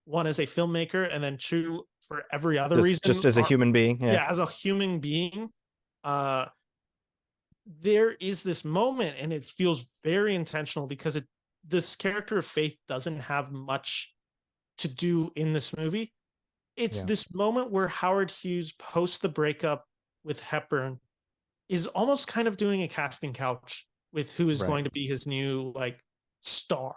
One as a filmmaker, and then two for every other reason. Just as a human being. Yeah, as a human being. There is this moment, and it feels very intentional because this character of Faith doesn't have much to do in this movie. It's this moment where Howard Hughes, post the breakup with Hepburn, is almost kind of doing a casting couch with who is going to be his new like star.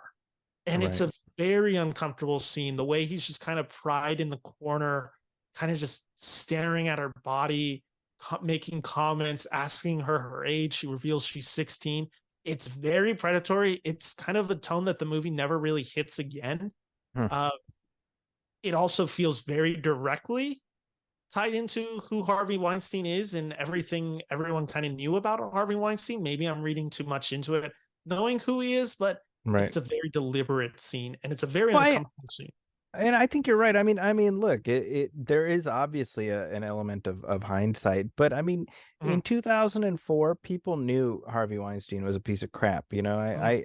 And it's a very uncomfortable scene. The way he's just kind of pried in the corner, kind of just staring at her body, making comments, asking her age. She reveals she's 16. It's very predatory. It's kind of a tone that the movie never really hits again. It also feels very directly tied into who Harvey Weinstein is and everything everyone kind of knew about Harvey Weinstein. Maybe I'm reading too much into it, knowing who he is, but it's a very deliberate scene, and it's a very uncomfortable scene. And I think you're right. I mean, look, there is obviously an element of hindsight, but I mean, in 2004, people knew Harvey Weinstein was a piece of crap. You know,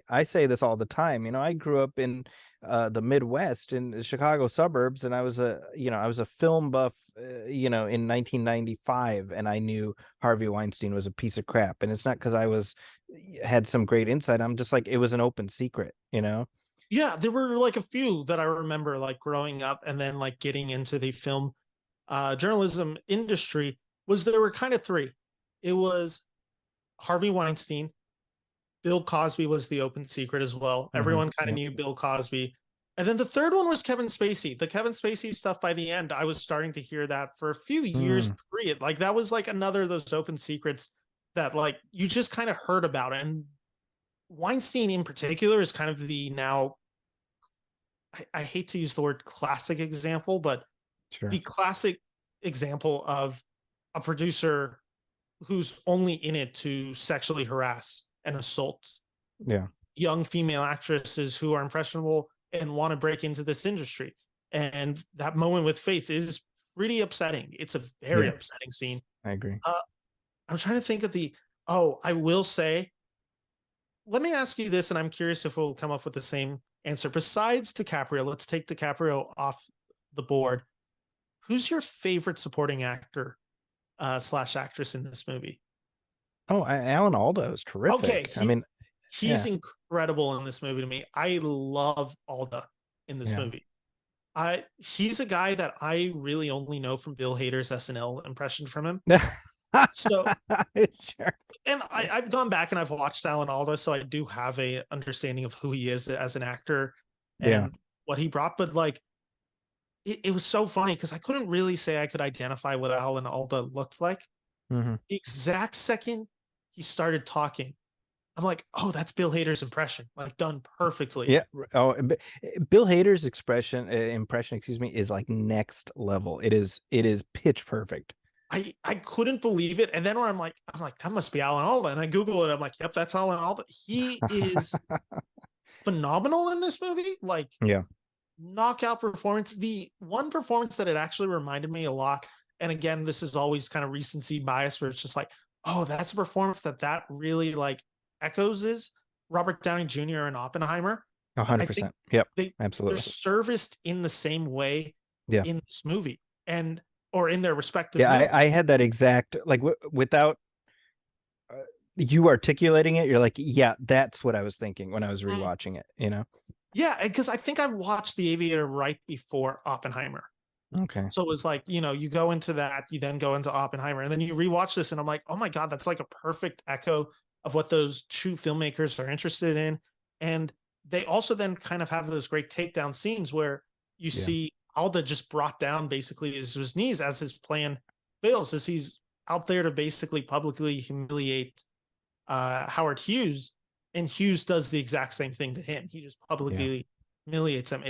I say this all the time. You know, I grew up in the Midwest in the Chicago suburbs, and I was a film buff, in 1995, and I knew Harvey Weinstein was a piece of crap. And it's not because had some great insight. I'm just like, it was an open secret, you know? Yeah, there were like a few that I remember like growing up and then like getting into the film journalism industry. There were kind of three. It was Harvey Weinstein. Bill Cosby was the open secret as well. Everyone kind of knew Bill Cosby. And then the third one was Kevin Spacey. The Kevin Spacey stuff, by the end, I was starting to hear that for a few years period. Like that was like another of those open secrets that like you just kind of heard about. And Weinstein in particular is kind of the now, I hate to use the word classic example, but the classic example of a producer who's only in it to sexually harass and assault young female actresses who are impressionable and want to break into this industry. And that moment with Faith is pretty upsetting. It's a very upsetting scene. I agree. I'm trying to think of I will say, let me ask you this, and I'm curious if we'll come up with the same answer. Besides DiCaprio, let's take DiCaprio off the board. Who's your favorite supporting actor / actress in this movie? Oh, Alan Alda is terrific. Okay, he's incredible in this movie to me. I love Alda in this movie. He's a guy that I really only know from Bill Hader's SNL impression from him. So, and I've gone back and I've watched Alan Alda, so I do have a understanding of who he is as an actor and what he brought. But like, it was so funny because I couldn't really say I could identify what Alan Alda looked like. The exact second he started talking, I'm like, oh, that's Bill Hader's impression, like done perfectly. Yeah. Oh, Bill Hader's impression, is like next level. It is pitch perfect. I couldn't believe it. And then I'm like, that must be Alan Alda. And I Google it. I'm like, yep, that's Alan Alda. He is phenomenal in this movie. Like, knockout performance. The one performance that it actually reminded me a lot. And again, this is always kind of recency bias where it's just like, oh, that's a performance that really like echoes is Robert Downey Jr. and Oppenheimer. 100%. Yep. Absolutely. They're serviced in the same way in this movie. Or in their respective. I had that exact, like, without you articulating it, you're like, yeah, that's what I was thinking when I was rewatching it, you know? Yeah, because I think I watched The Aviator right before Oppenheimer. Okay. So it was like, you go into that, you then go into Oppenheimer, and then you rewatch this, and I'm like, oh my God, that's like a perfect echo of what those two filmmakers are interested in. And they also then kind of have those great takedown scenes where you see Alda just brought down basically his knees as his plan fails, as he's out there to basically publicly humiliate Howard Hughes, and Hughes does the exact same thing to him. He just publicly humiliates him.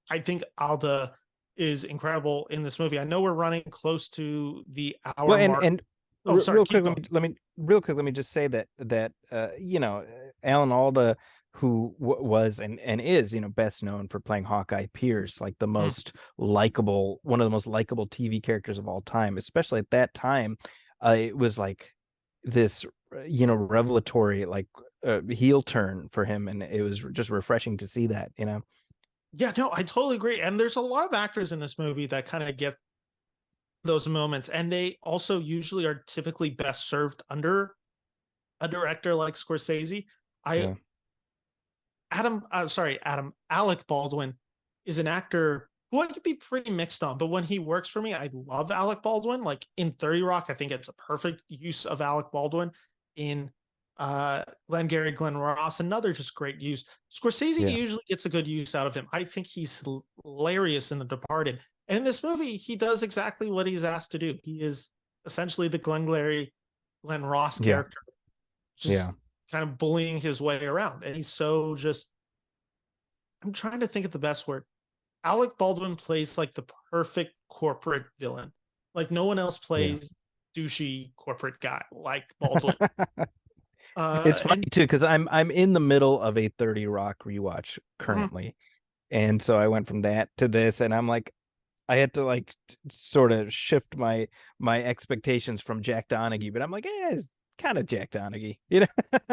I think Alda is incredible in this movie. I know we're running close to the hour mark. And real quick, let me just say that Alan Alda who was and is, best known for playing Hawkeye Pierce, like Mm. one of the most likable TV characters of all time, especially at that time. It was like this, revelatory, like heel turn for him, and it was just refreshing to see that. Yeah, no, I totally agree. And there's a lot of actors in this movie that kind of get those moments, and they also usually are typically best served under a director like Scorsese. I Yeah, Alec Baldwin is an actor who I could be pretty mixed on, but when he works for me, I love Alec Baldwin. Like in 30 Rock, I think it's a perfect use of Alec Baldwin. In Glengarry Glen Ross, another just great use. Scorsese yeah, usually gets a good use out of him. I think he's hilarious in The Departed. And in this movie, he does exactly what he's asked to do. He is essentially the Glengarry Glen Ross yeah, character, yeah, just kind of bullying his way around. And he's so just, I'm trying to think of the best word. Alec Baldwin plays like the perfect corporate villain. Like no one else yeah. plays douchey corporate guy like Baldwin. It's funny And too, because I'm in the middle of a 30 Rock rewatch mhm, currently. And so I went from that to this, and I'm like, I had to like sort of shift my expectations from Jack Donaghy, but I'm like, it's kind of Jack Donaghy.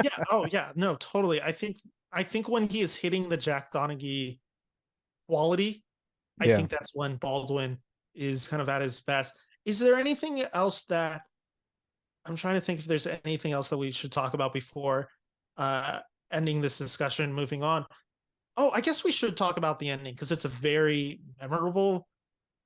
yeah, oh yeah, no, totally. I think when he is hitting the Jack Donaghy quality, I Yeah, think that's when Baldwin is kind of at his best. Is there anything else that I'm trying to think if there's anything else that we should talk about before uh ending this discussion, moving on? Oh, I guess we should talk about the ending because it's a very memorable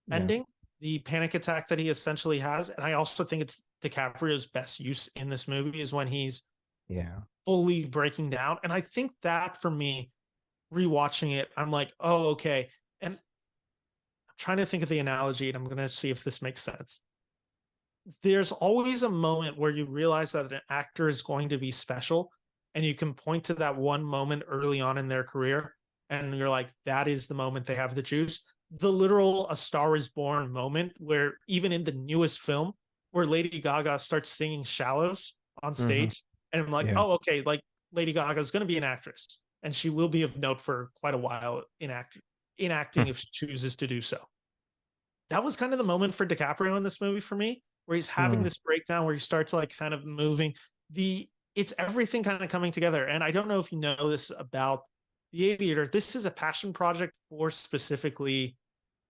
yeah, ending. The panic attack that he essentially has, and I also think it's DiCaprio's best use in this movie is when he's yeah. fully breaking down. And I think that for me, rewatching it, I'm like, oh, okay. And I'm trying to think of the analogy, and I'm going to see if this makes sense. There's always a moment where you realize that an actor is going to be special, and you can point to that one moment early on in their career, and you're like, that is the moment they have the juice. The literal A Star is Born moment, where even in the newest film, where Lady Gaga starts singing Shallows on Hmm. stage, and I'm like, Yeah, oh, okay, like Lady Gaga is going to be an actress, and she will be of note for quite a while in acting hmm, if she chooses to do so. That was kind of the moment for DiCaprio in this movie for me, where he's having hmm. this breakdown where he starts like kind of moving. The It's everything kind of coming together. And I don't know if you know this about The Aviator. This is a passion project for specifically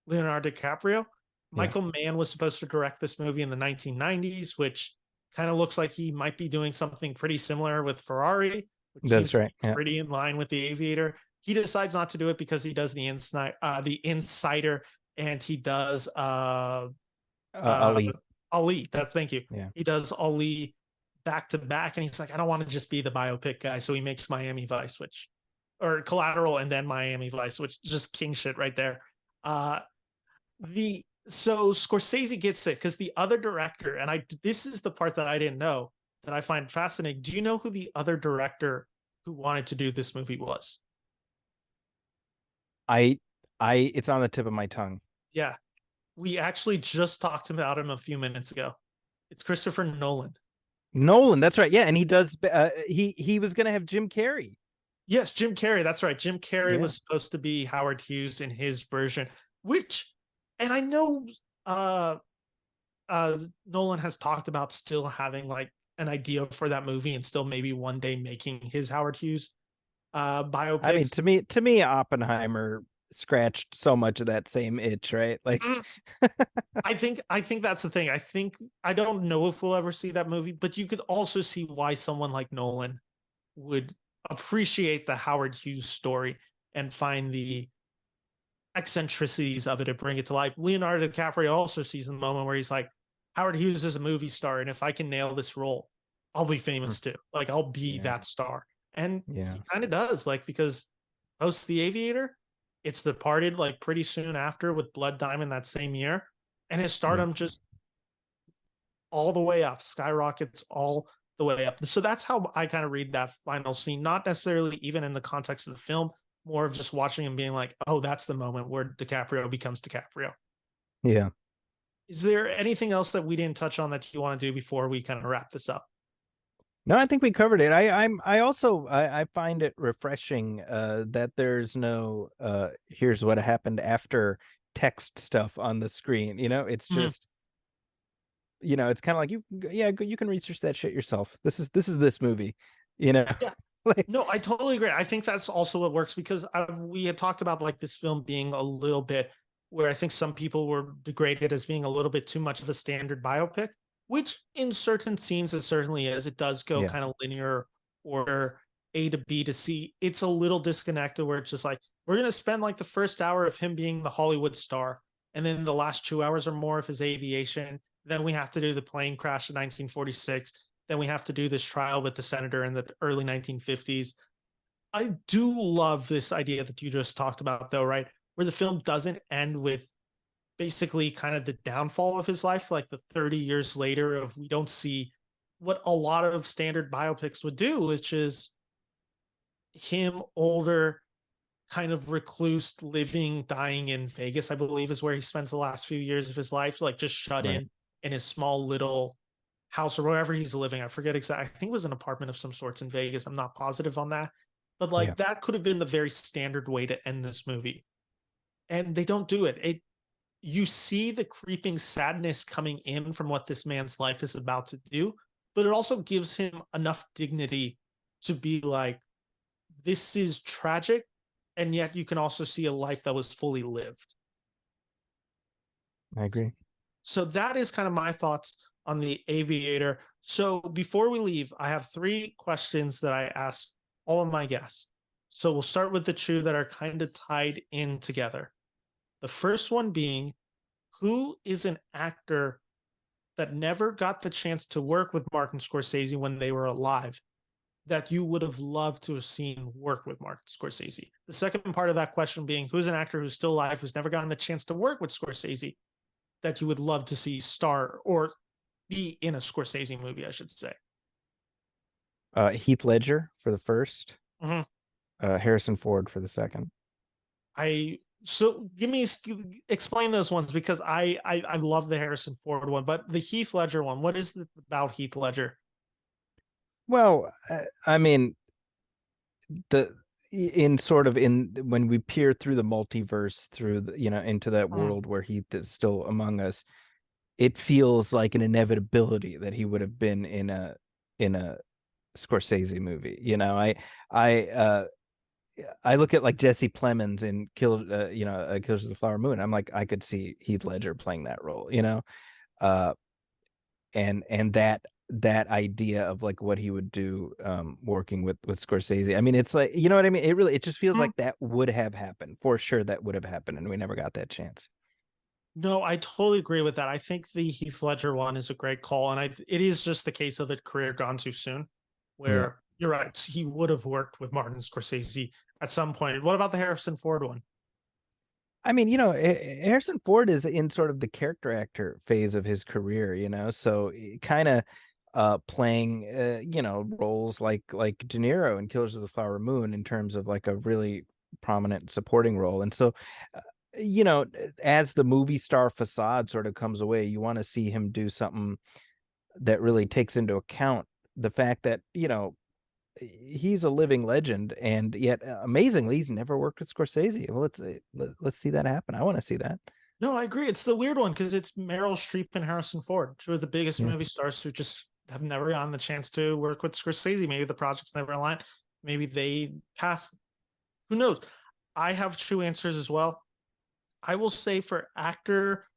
Leonardo DiCaprio. Yeah. Michael Mann was supposed to direct this movie in the 1990s, which kind of looks like he might be doing something pretty similar with Ferrari, which That's seems to right. be Yeah, pretty in line with The Aviator. He decides not to do it because he does the Insider, and he does uh Ali. Ali. That's Thank you. Yeah, He does Ali back to back, and he's like, I don't want to just be the biopic guy, so he makes Miami Vice, which or Collateral, and then Miami Vice, which just king shit right there. Uh the So Scorsese gets it because the other director, and I this is the part that I didn't know that I find fascinating. Do you know who the other director who wanted to do this movie was? I it's on the tip of my tongue. Yeah, we actually just talked about him a few minutes ago. It's Christopher Nolan. Nolan, that's right. Yeah, and he does. He was gonna have Jim Carrey. Yes, Jim Carrey. That's right. Jim Carrey Yeah, was supposed to be Howard Hughes in his version, which, and I know uh Nolan has talked about still having like an idea for that movie and still maybe one day making his Howard Hughes I biopic. mean, to me, Oppenheimer scratched so much of that same itch, right? Like, Mm, I think that's the thing. I think I don't know if we'll ever see that movie, but you could also see why someone like Nolan would appreciate the Howard Hughes story and find the eccentricities of it and bring it to life. Leonardo DiCaprio also sees the moment where he's like, Howard Hughes is a movie star, and if I can nail this role, I'll be hmm, famous too. Like I'll be yeah, that star. And yeah, he kind of does, like, because post The Aviator, it's Departed like pretty soon after with Blood Diamond that same year. And his yeah, stardom just all the way up, skyrockets all the way up. So that's how I kind of read that final scene, not necessarily even in the context of the film, more of just watching him being like, oh, that's the moment where DiCaprio becomes DiCaprio. yeah. Is there anything else that we didn't touch on that you want to do before we kind of wrap this up? No, I think we covered it. I also I find it refreshing that there's no here's what happened after text stuff on the screen. You know, it's Mhm. just, you know, it's kind of like you can research that shit yourself. This is this movie, you know. Yeah. Like, No, I totally agree. I think that's also what works because we had talked about like this film being a little bit where I think some people were degraded as being a little bit too much of a standard biopic, which in certain scenes it certainly is. It does go yeah, kind of linear or A to B to C. It's a little disconnected where it's just like we're gonna spend like the first hour of him being the Hollywood star, and then the last 2 hours or more of his aviation. Then we have to do the plane crash in 1946. Then we have to do this trial with the senator in the early 1950s. I do love this idea that you just talked about, though, right? Where the film doesn't end with basically kind of the downfall of his life, like the 30 years later of we don't see what a lot of standard biopics would do, which is him older, kind of recluse, living, dying in Vegas, I believe is where he spends the last few years of his life, like just shut right. in his small little house or wherever he's living. I forget exactly. I think it was an apartment of some sorts in Vegas. I'm not positive on that. But Yeah, like that could have been the very standard way to end this movie. And they don't do it. You see the creeping sadness coming in from what this man's life is about to do, but it also gives him enough dignity to be like, this is tragic, and yet you can also see a life that was fully lived. I agree. So that is kind of my thoughts on the Aviator. So before we leave, I have three questions that I ask all of my guests. So we'll start with the two that are kind of tied in together. The first one being, who is an actor that never got the chance to work with Martin Scorsese when they were alive that you would have loved to have seen work with Martin Scorsese? The second part of that question being, who's an actor who's still alive who's never gotten the chance to work with Scorsese that you would love to see star or be in a Scorsese movie, I should say. Heath Ledger for the first, Mhm. Harrison Ford for the second. I so give me explain those ones because I love the Harrison Ford one, but the Heath Ledger one. What is it about Heath Ledger? Well, I mean, the in sort of in when we peer through the multiverse, through the, you know, into that Mm. world where he is still among us, it feels like an inevitability that he would have been in a Scorsese movie. You know, I uh I look at like Jesse Plemons in Killers of the Flower Moon. I'm like, I could see Heath Ledger playing that role, you know. Uh and that idea of like what he would do working with Scorsese. I mean, it's like, you know what I mean? It just feels Mm. like that would have happened. For sure that would have happened and we never got that chance. No, I totally agree with that. I think the Heath Ledger one is a great call, and it is just the case of a career gone too soon, Yeah. where you're right. He would have worked with Martin Scorsese at some point. What about the Harrison Ford one? I mean, you know, Harrison Ford is in sort of the character actor phase of his career, you know, so kind of playing you know, roles like De Niro in Killers of the Flower Moon in terms of like a really prominent supporting role. And so you know, as the movie star facade sort of comes away, you want to see him do something that really takes into account the fact that, you know, he's a living legend, and yet amazingly, he's never worked with Scorsese. Well, let's see that happen. I want to see that. No, I agree. It's the weird one because it's Meryl Streep and Harrison Ford, two of the biggest Yeah. movie stars who just have never gotten the chance to work with Scorsese. Maybe the projects never aligned. Maybe they passed. Who knows? I have two answers as well. I will say for actor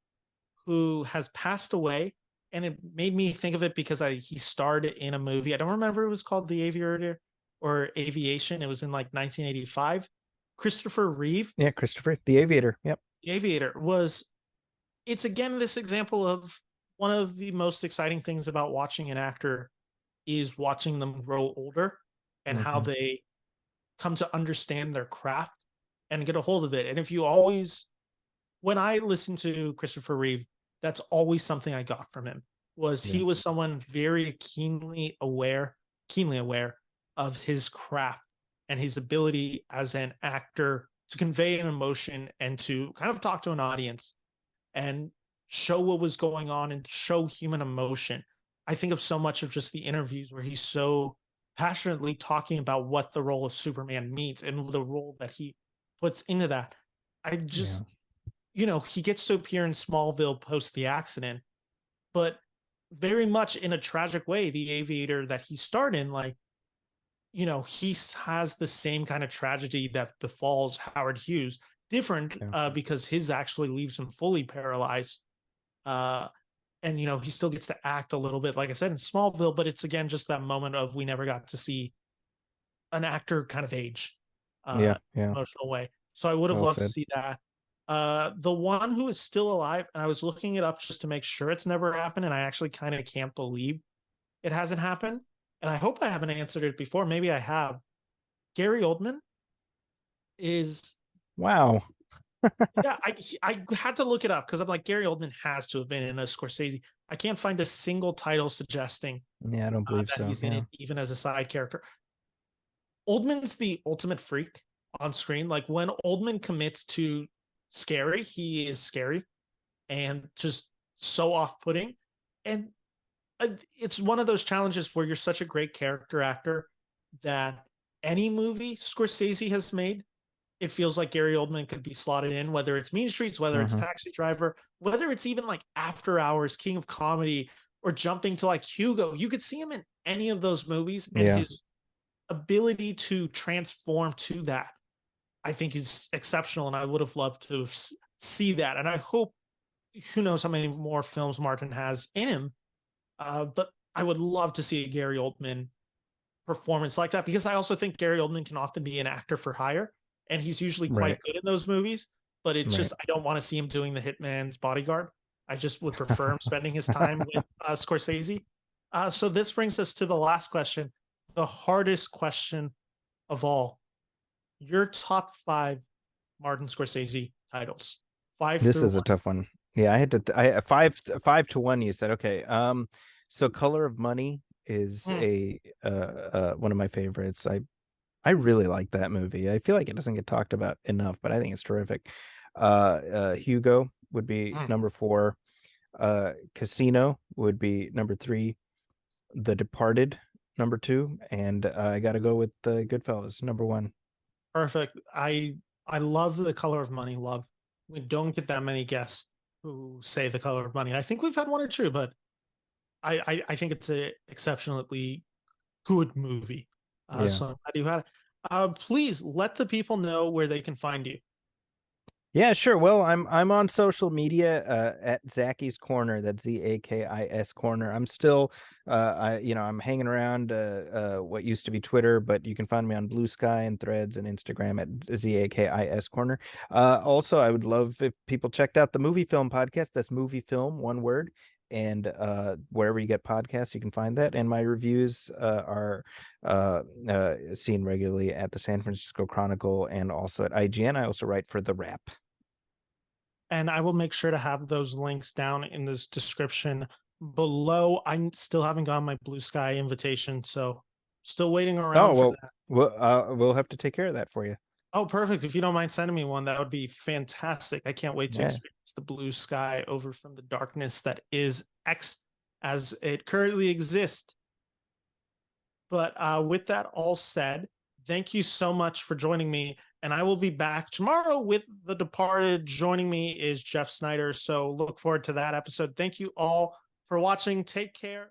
who has passed away, and it made me think of it because he starred in a movie. I don't remember it was called The Aviator or Aviation. It was in like 1985. Christopher Reeve, Yeah, Christopher, the Aviator. Yep. The Aviator, was it's again this example of one of the most exciting things about watching an actor is watching them grow older and how Hmm. they come to understand their craft and get a hold of it. And if you always when I listen to Christopher Reeve, that's always something I got from him was he Yeah. was someone very keenly aware of his craft and his ability as an actor to convey an emotion and to kind of talk to an audience and show what was going on and show human emotion. I think of so much of just the interviews where he's so passionately talking about what the role of Superman means and the role that he puts into that. I Yeah. just, he gets to appear in Smallville post the accident, but very much in a tragic way. The Aviator that he starred in, like, he has the same kind of tragedy that befalls Howard Hughes, different Yeah. because his actually leaves him fully paralyzed. Uh, and he still gets to act a little bit, like I said, in Smallville, but it's again just that moment of we never got to see an actor kind of age, Yeah. Yeah. emotional way. So I would have Well loved to said. see that. The one who is still alive, and I was looking it up just to make sure it's never happened, and I actually kind of can't believe it hasn't happened. And I hope I haven't answered it before. Maybe I have. Gary Oldman is, Wow. yeah, I had to look it up because I'm like, Gary Oldman has to have been in a Scorsese. I can't find a single title suggesting Yeah, I don't believe that so. he's in Yeah. it, even as a side character. Oldman's the ultimate freak on screen. Like when Oldman commits to scary, he is scary and just so off-putting. And it's one of those challenges where you're such a great character actor that any movie Scorsese has made, it feels like Gary Oldman could be slotted in, whether it's Mean Streets, whether it's Hmm. Taxi Driver, whether it's even like After Hours, King of Comedy, or jumping to like Hugo. You could see him in any of those movies, and Yeah. his ability to transform to that, I think, is exceptional. And I would have loved to see that. And I hope, who knows how many more films Martin has in him, but I would love to see a Gary Oldman performance like that, because I also think Gary Oldman can often be an actor for hire, and he's usually quite Right. good in those movies. But it's Right. just I don't want to see him doing the hitman's bodyguard. I just would prefer him spending his time with Scorsese. So this brings us to the last question, the hardest question of all. Your top five Martin Scorsese titles, five This through is a one. tough one. Yeah, I had to I 5-1 you said. Okay. So Color of Money is Mm, a one of my favorites. I really like that movie. I feel like it doesn't get talked about enough, but I think it's terrific. Hugo would be mm. number 4. Casino would be number 3. The Departed number 2, and I got to go with the Goodfellas number 1. Perfect. I love The Color of Money. Love. We don't get that many guests who say The Color of Money. I think we've had one or two, but I think it's a exceptionally good movie. Yeah. So I'm glad you had it. Please let the people know where they can find you. Yeah, sure. Well, I'm on social media at Zacky's Corner. That's Zakis Corner. I'm still I'm hanging around what used to be Twitter, but you can find me on Blue Sky and Threads and Instagram at Zakis Corner. Also, I would love if people checked out the Movie Film podcast. That's Movie Film, one word. And wherever you get podcasts, you can find that. And my reviews are seen regularly at the San Francisco Chronicle and also at IGN. I also write for The Wrap. And I will make sure to have those links down in this description below. I still haven't gotten my Blue Sky invitation, so still waiting Oh, around for well, that. we'll have to take care of that for you. Oh, perfect. If you don't mind sending me one, that would be fantastic. I can't wait to Yeah. experience the blue sky over from the darkness that is X as it currently exists. But with that all said, thank you so much for joining me. And I will be back tomorrow with The Departed. Joining me is Jeff Snyder. So look forward to that episode. Thank you all for watching. Take care.